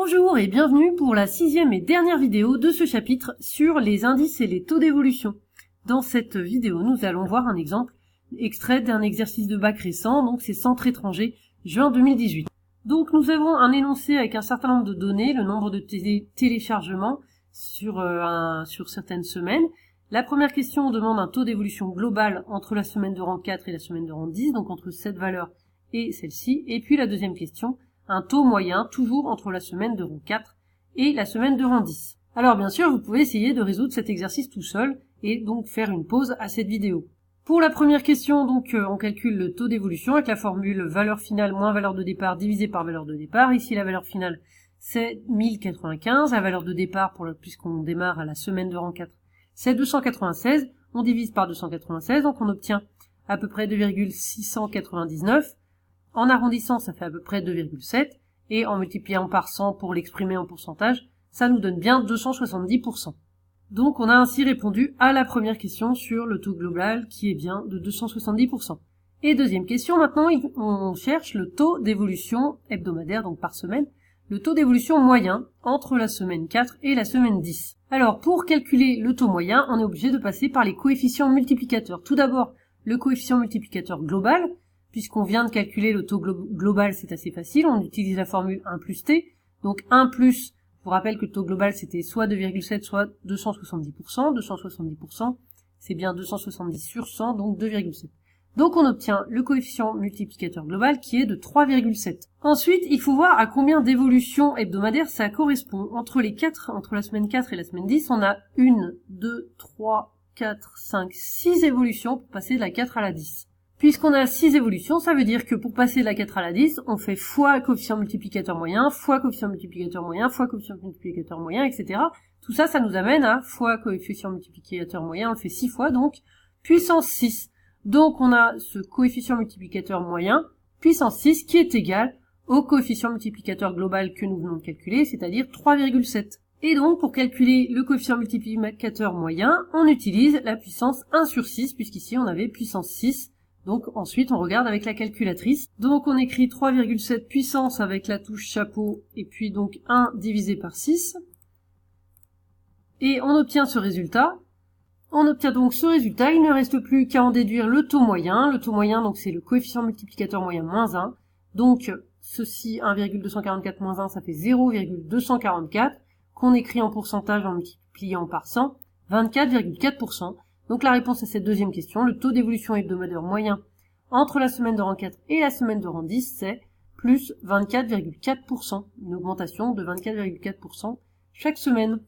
Bonjour et bienvenue pour la 6e et dernière vidéo de ce chapitre sur les indices et les taux d'évolution. Dans cette vidéo, nous allons voir un exemple extrait d'un exercice de bac récent, donc c'est Centre étranger, juin 2018. Donc nous avons un énoncé avec un certain nombre de données, le nombre de téléchargements sur certaines semaines. La première question, on demande un taux d'évolution global entre la semaine de rang 4 et la semaine de rang 10, donc entre cette valeur et celle-ci. Et puis la deuxième question, un taux moyen, toujours entre la semaine de rang 4 et la semaine de rang 10. Alors bien sûr, vous pouvez essayer de résoudre cet exercice tout seul et donc faire une pause à cette vidéo. Pour la première question, donc, on calcule le taux d'évolution avec la formule valeur finale moins valeur de départ divisé par valeur de départ. Ici, la valeur finale, c'est 1095. La valeur de départ, puisqu'on démarre à la semaine de rang 4, c'est 296. On divise par 296, donc on obtient à peu près 2,699. En arrondissant, ça fait à peu près 2,7, et en multipliant par 100 pour l'exprimer en pourcentage, ça nous donne bien 270%. Donc on a ainsi répondu à la première question sur le taux global qui est bien de 270%. Et deuxième question, maintenant on cherche le taux d'évolution hebdomadaire, donc par semaine, le taux d'évolution moyen entre la semaine 4 et la semaine 10. Alors pour calculer le taux moyen, on est obligé de passer par les coefficients multiplicateurs. Tout d'abord, le coefficient multiplicateur global. Puisqu'on vient de calculer le taux global, c'est assez facile, on utilise la formule 1 plus t. Donc 1 plus, je vous rappelle que le taux global c'était soit 2,7 soit 270%. 270%, c'est bien 270 sur 100, donc 2,7. Donc on obtient le coefficient multiplicateur global qui est de 3,7. Ensuite, il faut voir à combien d'évolutions hebdomadaires ça correspond. Entre la semaine 4 et la semaine 10, on a 1, 2, 3, 4, 5, 6 évolutions pour passer de la 4 à la 10. Puisqu'on a 6 évolutions, ça veut dire que pour passer de la 4 à la 10, on fait fois coefficient multiplicateur moyen, fois coefficient multiplicateur moyen, fois coefficient multiplicateur moyen, etc. Tout ça, ça nous amène à fois coefficient multiplicateur moyen, on le fait 6 fois, donc puissance 6. Donc on a ce coefficient multiplicateur moyen, puissance 6, qui est égal au coefficient multiplicateur global que nous venons de calculer, c'est-à-dire 3,7. Et donc, pour calculer le coefficient multiplicateur moyen, on utilise la puissance 1 sur 6, puisqu'ici on avait puissance 6. Donc ensuite on regarde avec la calculatrice. Donc on écrit 3,7 puissance avec la touche chapeau et puis donc 1 divisé par 6. Et on obtient ce résultat. On obtient donc ce résultat. Il ne reste plus qu'à en déduire le taux moyen. Le taux moyen, donc c'est le coefficient multiplicateur moyen moins 1. Donc ceci 1,244 moins 1, ça fait 0,244 qu'on écrit en pourcentage en multipliant par 100, 24,4%. Donc la réponse à cette deuxième question, le taux d'évolution hebdomadaire moyen entre la semaine de rang 4 et la semaine de rang 10, c'est plus 24,4%, une augmentation de 24,4% chaque semaine.